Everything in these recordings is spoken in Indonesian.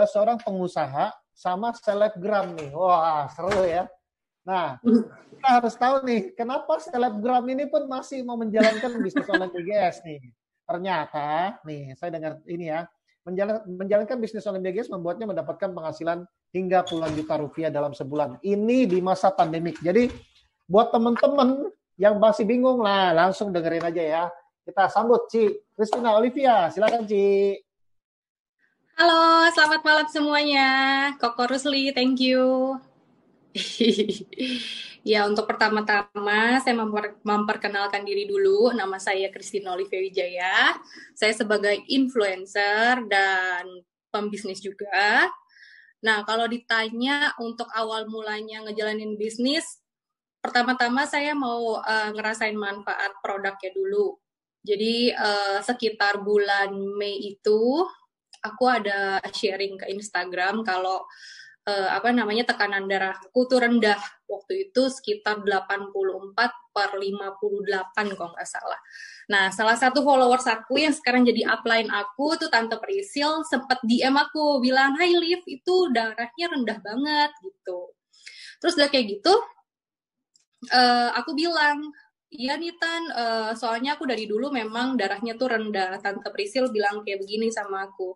seorang pengusaha sama selebgram nih. Wah, seru ya. Nah, kita harus tahu nih, kenapa selebgram ini pun masih mau menjalankan bisnis online BGS nih. Ternyata, nih saya dengar ini ya, menjalankan bisnis online BGS membuatnya mendapatkan penghasilan hingga puluhan juta rupiah dalam sebulan. Ini di masa pandemik. Jadi, buat teman-teman yang masih bingung lah, langsung dengerin aja ya. Kita sambut Ci Christina Olivia. Silakan Ci. Halo, selamat malam semuanya. Koko Rusli, thank you. Ya, untuk pertama-tama saya memperkenalkan diri dulu. Nama saya Christina Olivia Wijaya. Saya sebagai influencer dan pembisnis juga. Nah, kalau ditanya untuk awal mulanya ngejalanin bisnis, pertama-tama saya mau ngerasain manfaat produknya dulu. Jadi sekitar bulan Mei itu aku ada sharing ke Instagram kalau tekanan darahku tuh rendah waktu itu sekitar 84/58 kalau nggak salah. Nah, salah satu followers aku yang sekarang jadi upline aku tuh Tante Prisil sempat DM aku bilang, "Hai Liv, itu darahnya rendah banget," gitu. Terus udah kayak gitu, aku bilang, "Iya nih Tan, soalnya aku dari dulu memang darahnya tuh rendah." Tante Prisil bilang kayak begini sama aku,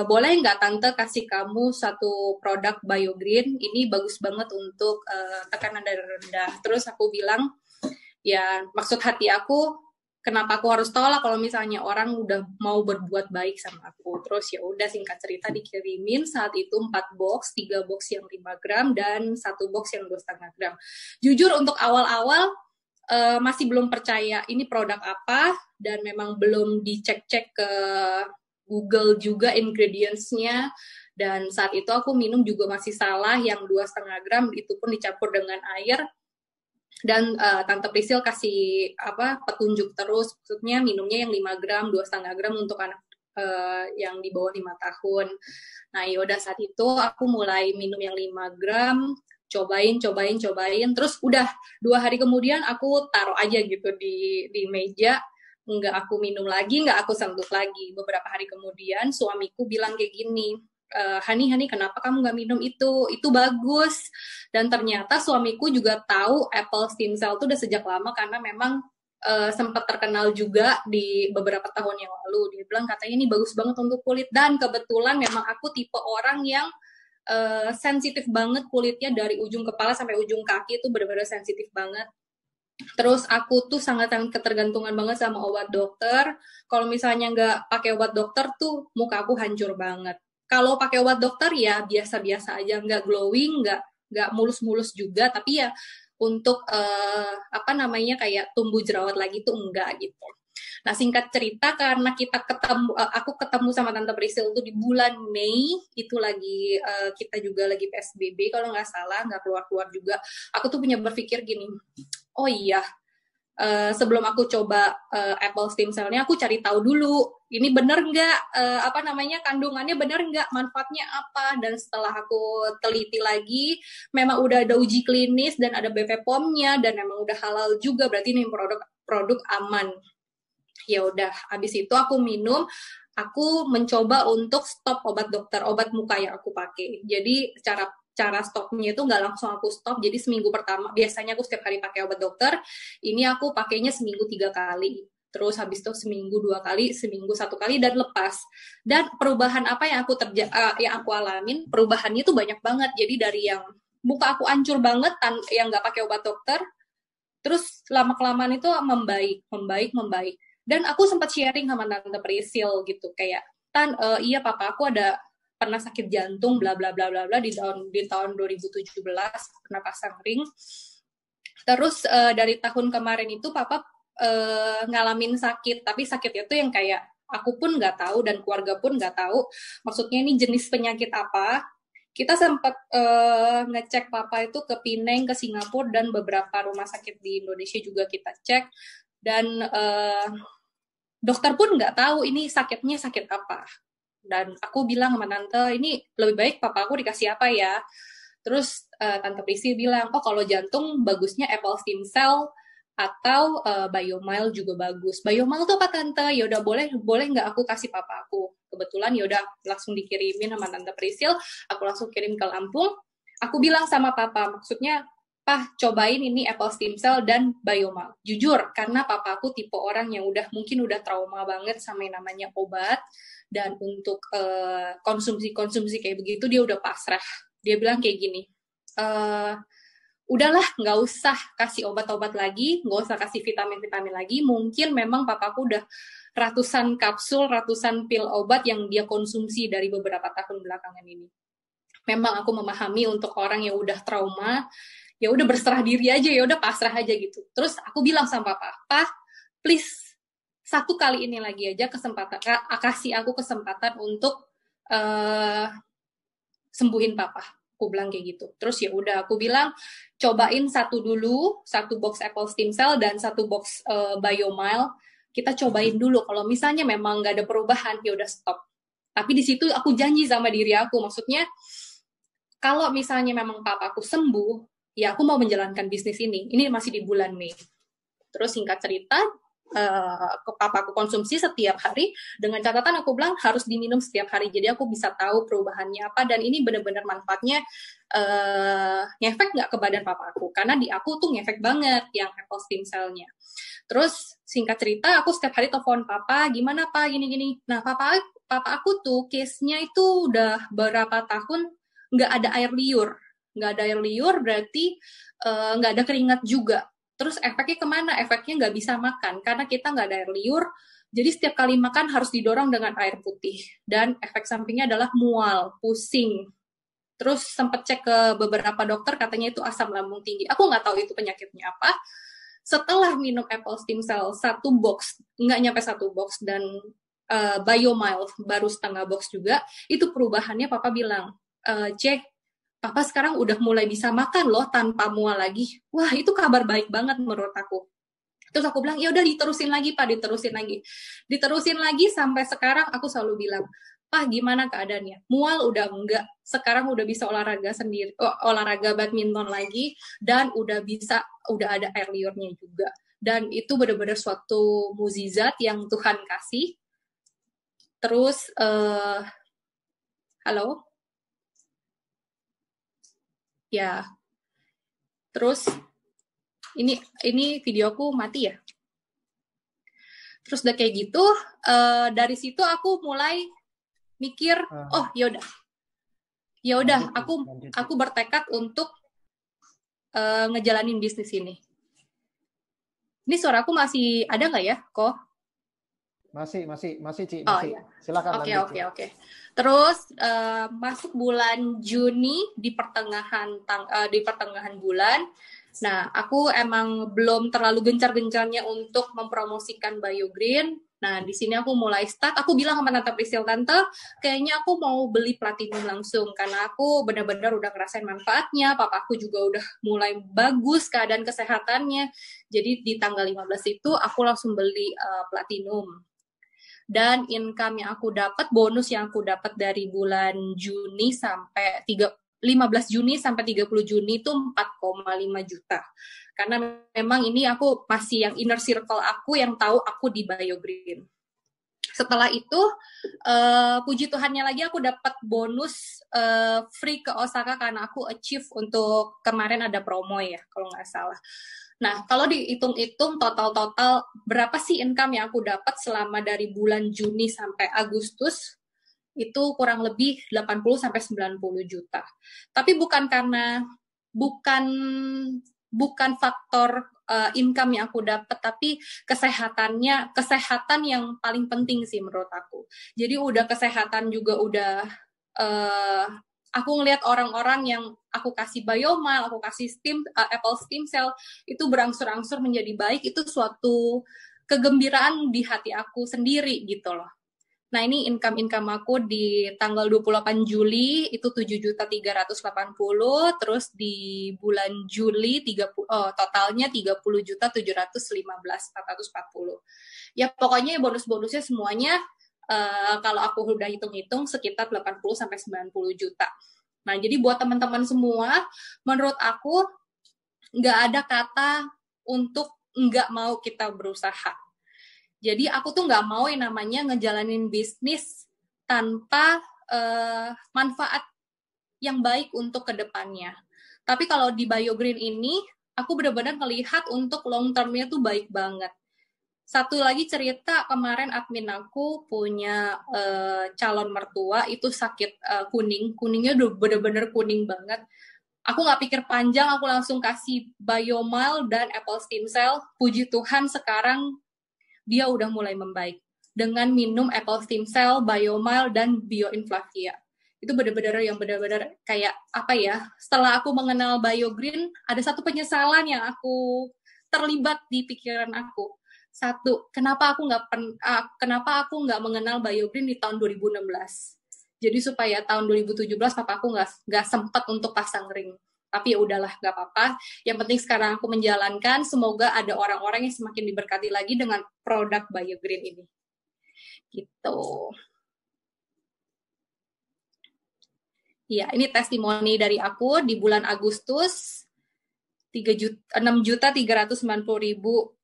"Boleh nggak Tante kasih kamu satu produk BioGreen, ini bagus banget untuk tekanan darah rendah." Terus aku bilang, ya maksud hati aku, kenapa aku harus tolak kalau misalnya orang udah mau berbuat baik sama aku. Terus ya udah, singkat cerita dikirimin saat itu 4 box, 3 box yang 5 gram dan 1 box yang 2,5 gram. Jujur untuk awal-awal masih belum percaya ini produk apa, dan memang belum dicek-cek ke Google juga ingredients-nya. Dan saat itu aku minum juga masih salah, yang 2,5 gram itu pun dicampur dengan air. Dan Tante Prisil kasih petunjuk terus, maksudnya minumnya yang 5 gram, 2,5 gram untuk anak yang di bawah 5 tahun. Nah yaudah, saat itu aku mulai minum yang 5 gram, cobain, terus udah 2 hari kemudian aku taruh aja gitu di meja, nggak aku minum lagi, nggak aku sentuh lagi. Beberapa hari kemudian suamiku bilang kayak gini, Hani, kenapa kamu nggak minum itu bagus. Dan ternyata suamiku juga tahu apple stem cell itu udah sejak lama, karena memang sempat terkenal juga di beberapa tahun yang lalu. Dia bilang katanya ini bagus banget untuk kulit, dan kebetulan memang aku tipe orang yang sensitif banget kulitnya, dari ujung kepala sampai ujung kaki itu benar-benar sensitif banget. Terus aku tuh sangat-sangat ketergantungan banget sama obat dokter. Kalau misalnya nggak pakai obat dokter tuh muka aku hancur banget. Kalau pakai obat dokter ya biasa-biasa aja, nggak glowing, nggak mulus-mulus juga, tapi ya untuk kayak tumbuh jerawat lagi tuh enggak gitu. Nah, singkat cerita, karena aku ketemu sama Tante Prisil tuh di bulan Mei, itu lagi kita juga lagi PSBB kalau nggak salah, nggak keluar-keluar juga. Aku tuh punya berpikir gini, oh iya, sebelum aku coba apple stem cell-nya, aku cari tahu dulu ini bener nggak, kandungannya bener nggak, manfaatnya apa. Dan setelah aku teliti lagi, memang udah ada uji klinis dan ada BPOM-nya, dan memang udah halal juga, berarti ini produk aman. Ya udah, habis itu aku minum, aku mencoba untuk stop obat dokter, obat muka yang aku pakai. Jadi cara stopnya itu nggak langsung aku stop. Jadi seminggu pertama, biasanya aku setiap hari pakai obat dokter, ini aku pakainya seminggu 3 kali. Terus habis itu seminggu 2 kali, seminggu 1 kali, dan lepas. Dan perubahan apa yang aku alamin, perubahannya itu banyak banget. Jadi dari yang muka aku hancur banget, yang nggak pakai obat dokter, terus lama-kelamaan itu membaik. Dan aku sempat sharing sama Tante Prisil gitu, kayak, Tan, iya papa aku ada pernah sakit jantung bla bla bla bla bla di tahun 2017, pernah pasang ring. Terus dari tahun kemarin itu papa ngalamin sakit, tapi sakitnya tuh yang kayak aku pun nggak tahu dan keluarga pun nggak tahu maksudnya ini jenis penyakit apa. Kita sempat ngecek papa itu ke Penang, ke Singapura, dan beberapa rumah sakit di Indonesia juga kita cek, dan dokter pun nggak tahu ini sakitnya sakit apa. Dan aku bilang sama Tante, ini lebih baik papa aku dikasih apa ya. Terus Tante Prisi bilang, oh kalau jantung bagusnya apple stem cell, atau Biomile juga bagus. Biomile tuh apa tante? Ya udah boleh nggak aku kasih papa aku? Kebetulan ya udah langsung dikirimin sama tante Prisil, aku langsung kirim ke Lampung. Aku bilang sama papa, maksudnya, Pah, cobain ini Apple Stem Cell dan Biomile. Jujur, karena papa aku tipe orang yang mungkin udah trauma banget sama yang namanya obat, dan untuk konsumsi kayak begitu dia udah pasrah. Dia bilang kayak gini, udahlah, nggak usah kasih obat-obat lagi, nggak usah kasih vitamin-vitamin lagi. Mungkin memang papaku udah ratusan kapsul, ratusan pil obat yang dia konsumsi dari beberapa tahun belakangan ini. Memang aku memahami untuk orang yang udah trauma, ya udah berserah diri aja, ya udah pasrah aja gitu. Terus aku bilang sama papa, please, satu kali ini lagi aja kesempatan, kasih aku kesempatan untuk sembuhin papa. Aku bilang kayak gitu. Terus ya udah, aku bilang cobain satu box Apple Stem Cell dan satu box Biomile. Kita cobain dulu. Kalau misalnya memang nggak ada perubahan, ya udah stop. Tapi di situ aku janji sama diri aku, maksudnya kalau misalnya memang papa aku sembuh, ya aku mau menjalankan bisnis ini. Ini masih di bulan Mei. Terus singkat cerita, papa aku konsumsi setiap hari, dengan catatan aku bilang harus diminum setiap hari, jadi aku bisa tahu perubahannya apa, dan ini benar-benar manfaatnya ngefek nggak ke badan papa aku, karena di aku tuh ngefek banget yang Apple Stem Cell-nya. Terus singkat cerita, aku setiap hari telepon papa, gimana pak, gini-gini. Nah papa aku tuh case-nya itu udah berapa tahun nggak ada air liur. Nggak ada air liur berarti nggak ada keringat juga. Terus efeknya kemana? Efeknya nggak bisa makan, karena kita nggak ada air liur, jadi setiap kali makan harus didorong dengan air putih. Dan efek sampingnya adalah mual, pusing. Terus sempat cek ke beberapa dokter, katanya itu asam lambung tinggi. Aku nggak tahu itu penyakitnya apa. Setelah minum Apple Stem Cell, satu box, nggak nyampe satu box, dan Biomile baru setengah box juga, itu perubahannya papa bilang, cek, papa sekarang udah mulai bisa makan loh tanpa mual lagi. Wah, itu kabar baik banget menurut aku. Terus aku bilang, ya udah diterusin lagi pak, diterusin lagi sampai sekarang. Aku selalu bilang, Pak, gimana keadaannya? Mual udah enggak, sekarang udah bisa olahraga sendiri, olahraga badminton lagi, dan udah ada air liurnya juga. Dan itu benar-benar suatu mukjizat yang Tuhan kasih. Terus, halo? Ya, terus ini videoku mati ya. Terus udah kayak gitu, dari situ aku mulai mikir, oh ya udah, aku bertekad untuk ngejalanin bisnis ini. Ini suaraku masih ada nggak ya, kok? Masih, Ci. Oh, iya. Silakan lanjut. Oke. Terus masuk bulan Juni di pertengahan bulan. Nah, aku emang belum terlalu gencar-gencarnya untuk mempromosikan BioGreen. Nah, di sini aku mulai start. Aku bilang sama Tante Prisil, Tante, kayaknya aku mau beli Platinum langsung, karena aku benar-benar udah ngerasain manfaatnya. Papa aku juga udah mulai bagus keadaan kesehatannya. Jadi di tanggal 15 itu aku langsung beli Platinum. Dan income yang aku dapat, bonus yang aku dapat dari bulan Juni sampai 15 Juni sampai 30 Juni itu 4,5 juta. Karena memang ini aku masih yang inner circle aku yang tahu aku di BioGreen. Setelah itu, puji Tuhannya lagi aku dapat bonus free ke Osaka karena aku achieve untuk kemarin ada promo ya, kalau nggak salah. Nah, kalau dihitung-hitung total berapa sih income yang aku dapat selama dari bulan Juni sampai Agustus, itu kurang lebih 80-90 juta. Tapi bukan faktor income yang aku dapat, tapi kesehatan yang paling penting sih menurut aku. Jadi udah kesehatan juga udah aku ngelihat orang-orang yang aku kasih Biomile, aku kasih Apple Stem Cell itu berangsur-angsur menjadi baik, itu suatu kegembiraan di hati aku sendiri gitu loh. Nah, ini income aku di tanggal 28 Juli itu 7.380, terus di bulan Juli totalnya 30.715.440. Ya pokoknya bonus-bonusnya semuanya kalau aku udah hitung-hitung sekitar 80-90 juta. Nah, jadi buat teman-teman semua, menurut aku nggak ada kata untuk nggak mau kita berusaha. Jadi aku tuh nggak mau yang namanya ngejalanin bisnis tanpa manfaat yang baik untuk kedepannya. Tapi kalau di BioGreen ini, aku benar-benar melihat untuk long term-nya tuh baik banget. Satu lagi cerita, kemarin admin aku punya calon mertua itu sakit kuningnya udah bener-bener kuning banget. Aku nggak pikir panjang, aku langsung kasih Biomile dan Apple Stem Cell. Puji Tuhan sekarang dia udah mulai membaik dengan minum Apple Stem Cell, Biomile, dan Bioinflavia. Itu benar-benar yang benar-benar kayak apa ya? Setelah aku mengenal BioGreen, ada satu penyesalan yang aku terlibat di pikiran aku. Satu, kenapa aku nggak mengenal BioGreen di tahun 2016? Jadi supaya tahun 2017 papa aku nggak sempat untuk pasang ring. Tapi ya udahlah, nggak apa-apa. Yang penting sekarang aku menjalankan. Semoga ada orang-orang yang semakin diberkati lagi dengan produk BioGreen ini. Gitu. Ya, ini testimoni dari aku di bulan Agustus 6.390.000.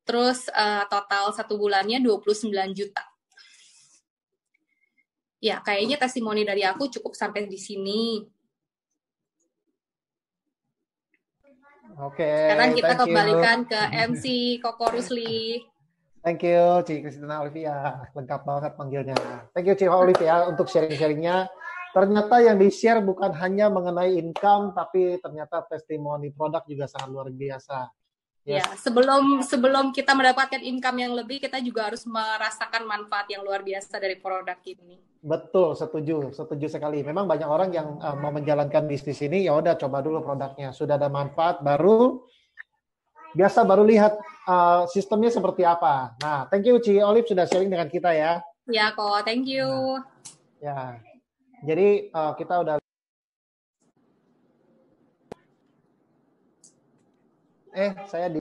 Terus total 1 bulannya 29 juta. Ya, kayaknya testimoni dari aku cukup sampai di sini. Oke, sekarang kita kembalikan ke MC Koko Rusli. Thank you, Ci Kristina Olivia. Lengkap banget panggilnya. Thank you, Ci Olivia, untuk sharing-sharingnya. Ternyata yang di-share bukan hanya mengenai income, tapi ternyata testimoni produk juga sangat luar biasa. Yes. Ya, sebelum kita mendapatkan income yang lebih, kita juga harus merasakan manfaat yang luar biasa dari produk ini. Betul, setuju sekali. Memang banyak orang yang mau menjalankan bisnis ini, ya udah coba dulu produknya. Sudah ada manfaat, baru lihat sistemnya seperti apa. Nah, thank you Ci Olive sudah sharing dengan kita ya. Ya kok, thank you. Ya, jadi kita udah. Saya di